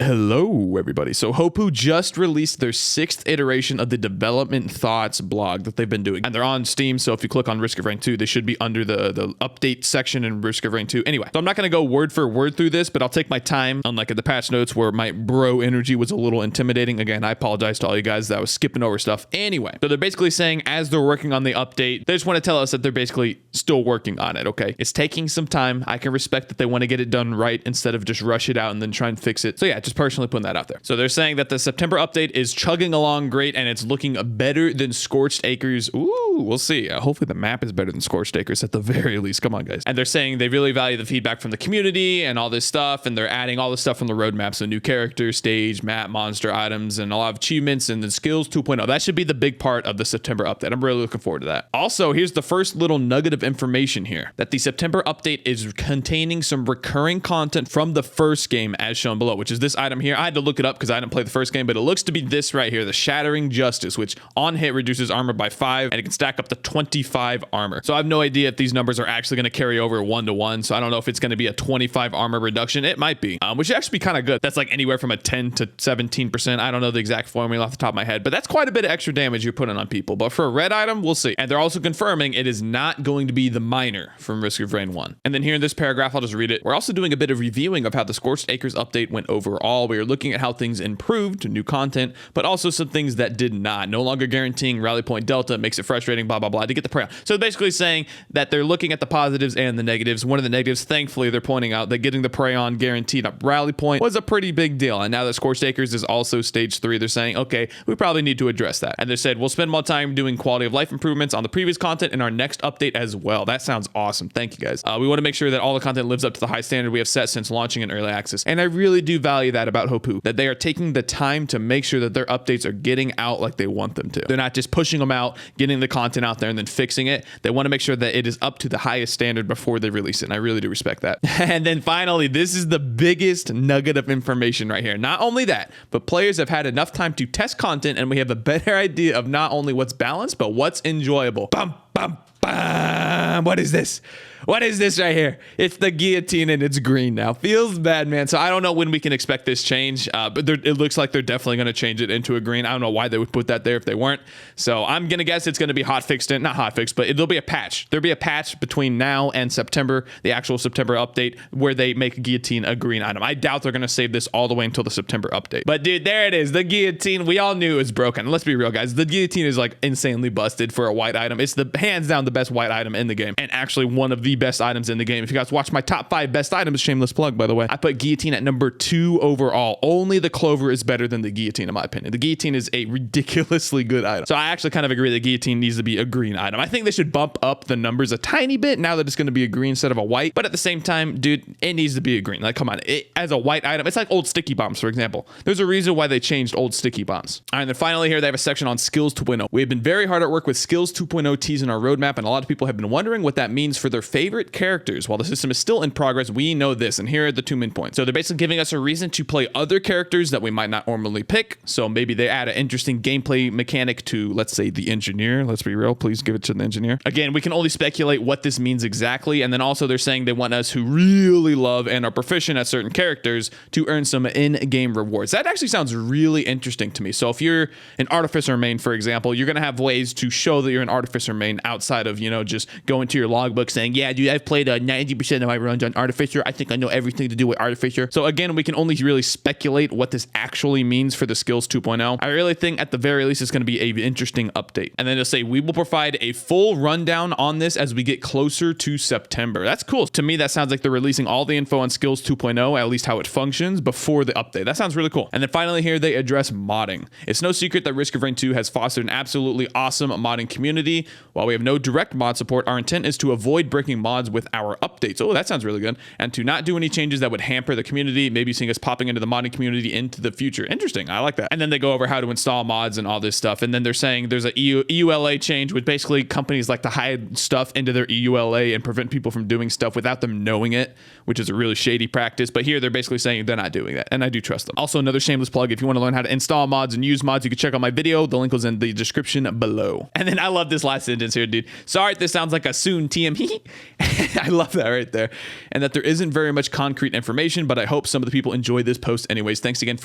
Hello, everybody. So Hopoo just released their 6th iteration of the Development Thoughts blog that they've been doing. And they're on Steam, so if you click on Risk of Rain 2, they should be under the update section in Risk of Rain 2. Anyway, so I'm not going to go word for word through this, but I'll take my time, unlike at the patch notes where my bro energy was a little intimidating. Again, I apologize to all you guys that I was skipping over stuff. Anyway, so they're basically saying as they're working on the update, they just want to tell us that they're basically still working on it, okay? It's taking some time. I can respect that they want to get it done right instead of just rush it out and then try and fix it. So yeah, just personally putting that out there. So they're saying that the September update is chugging along great and it's looking better than Scorched Acres. Ooh, we'll see. Hopefully the map is better than Scorched Acres at the very least. Come on, guys. And they're saying they really value the feedback from the community and all this stuff, and they're adding all this stuff from the roadmap. So new characters, stage, map, monster items, and a lot of achievements, and the skills 2.0. That should be the big part of the September update. I'm really looking forward to that. Also, here's the first little nugget of information here, that the September update is containing some recurring content from the first game as shown below, which is this item here. I had to look it up because I didn't play the first game, but it looks to be this right here, the Shattering Justice, which on hit reduces armor by 5, and it can stack up to 25 armor. So I have no idea if these numbers are actually going to carry over 1-to-1. So I don't know if it's going to be a 25 armor reduction. It might be, which should actually be kind of good. That's like anywhere from a 10 to 17%. I don't know the exact formula off the top of my head, but that's quite a bit of extra damage you're putting on people. But for a red item, we'll see. And they're also confirming it is not going to be the miner from Risk of Rain 1. And then here in this paragraph, I'll just read it. We're also doing a bit of reviewing of how the Scorched Acres update went overall. We are looking at how things improved, new content, but also some things that did not. No longer guaranteeing rally point delta makes it frustrating, blah, blah, blah, to get the prey on. So basically saying that they're looking at the positives and the negatives. One of the negatives, thankfully, they're pointing out that getting the prey on guaranteed up rally point was a pretty big deal. And now that Scorched Acres is also stage 3, they're saying, okay, we probably need to address that. And they said, we'll spend more time doing quality of life improvements on the previous content in our next update as well. That sounds awesome. Thank you, guys. We want to make sure that all the content lives up to the high standard we have set since launching in early access. And I really do value that about Hopoo, that they are taking the time to make sure that their updates are getting out like they want them to. They're not just pushing them out, getting the content out there and then fixing it. They want to make sure that it is up to the highest standard before they release it. And I really do respect that. And then finally, this is the biggest nugget of information right here. Not only that, but players have had enough time to test content and we have a better idea of not only what's balanced, but what's enjoyable. Bum, bum, bum. What is this? What is this right here? It's the guillotine and it's green now. Feels bad, man. So I don't know when we can expect this change, but it looks like they're definitely going to change it into a green. I don't know why they would put that there if they weren't. So I'm going to guess it's going to be hotfixed. Not hotfixed, but there'll be a patch. There'll be a patch between now and September, the actual September update, where they make guillotine a green item. I doubt they're going to save this all the way until the September update. But dude, there it is. The guillotine. We all knew it was broken. Let's be real, guys. The guillotine is like insanely busted for a white item. It's the hands down the best white item in the game, and actually one of the best items in the game. If you guys watch my top 5 best items, shameless plug, by the way, I put guillotine at number 2 overall. Only the clover is better than the guillotine, in my opinion. The guillotine is a ridiculously good item. So I actually kind of agree that guillotine needs to be a green item. I think they should bump up the numbers a tiny bit now that it's going to be a green instead of a white. But at the same time, dude, it needs to be a green. Like, come on. As a white item, it's like old sticky bombs, for example. There's a reason why they changed old sticky bombs. All right, and then finally here, they have a section on Skills 2.0. We have been very hard at work with Skills 2.0 teas in our roadmap, and a lot of people have been wondering what that means for their favorite characters. While the system is still in progress, we know this, and here are the 2 main points. So they're basically giving us a reason to play other characters that we might not normally pick. So maybe they add an interesting gameplay mechanic to, let's say, the engineer. Let's be real. Please give it to the engineer. Again, we can only speculate what this means exactly. And then also they're saying they want us who really love and are proficient at certain characters to earn some in-game rewards. That actually sounds really interesting to me. So if you're an Artificer main, for example, you're going to have ways to show that you're an Artificer main outside of, just going to your logbook saying, yeah, dude, I've played 90% of my runs on Artificer. I think I know everything to do with Artificer. So again, we can only really speculate what this actually means for the Skills 2.0. I really think at the very least it's going to be an interesting update. And then they'll say we will provide a full rundown on this as we get closer to September. That's cool. To me, that sounds like they're releasing all the info on Skills 2.0, at least how it functions, before the update. That sounds really cool. And then finally here, they address modding. It's no secret that Risk of Rain 2 has fostered an absolutely awesome modding community. While we have no direct mod support, our intent is to avoid breaking mods with our updates. Oh, that sounds really good. And to not do any changes that would hamper the community, maybe seeing us popping into the modding community into the future. Interesting. I like that. And then they go over how to install mods and all this stuff. And then they're saying there's a EULA change, which basically companies like to hide stuff into their EULA and prevent people from doing stuff without them knowing it, which is a really shady practice. But here they're basically saying they're not doing that. And I do trust them. Also, another shameless plug. If you want to learn how to install mods and use mods, you can check out my video. The link was in the description below. And then I love this last sentence here, dude. Sorry if this sounds like a soon TM. I love that right there. And that there isn't very much concrete information, but I hope some of the people enjoy this post anyways. Thanks again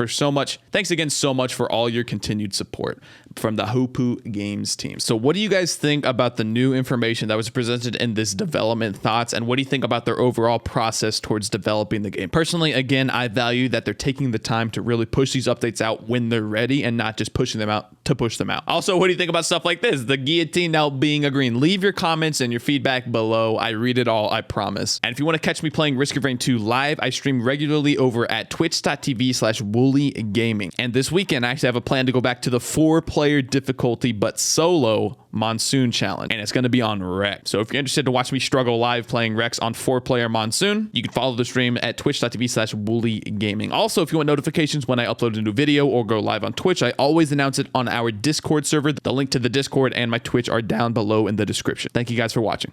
so much for all your continued support from the Hoopu Games team. So what do you guys think about the new information that was presented in this development thoughts? And what do you think about their overall process towards developing the game? Personally, again, I value that they're taking the time to really push these updates out when they're ready and not just pushing them out to push them out. Also, what do you think about stuff like this? The guillotine now being a green. Leave your comments and your feedback below. I read it all, I promise. And if you want to catch me playing Risk of Rain 2 live, I stream regularly over at twitch.tv/Woolie Gaming. And this weekend, I actually have a plan to go back to the 4-player difficulty, but solo Monsoon challenge. And it's going to be on Rex. So if you're interested to watch me struggle live playing Rex on 4-player Monsoon, you can follow the stream at twitch.tv/Woolie Gaming. Also, if you want notifications when I upload a new video or go live on Twitch, I always announce it on our Discord server. The link to the Discord and my Twitch are down below in the description. Thank you guys for watching.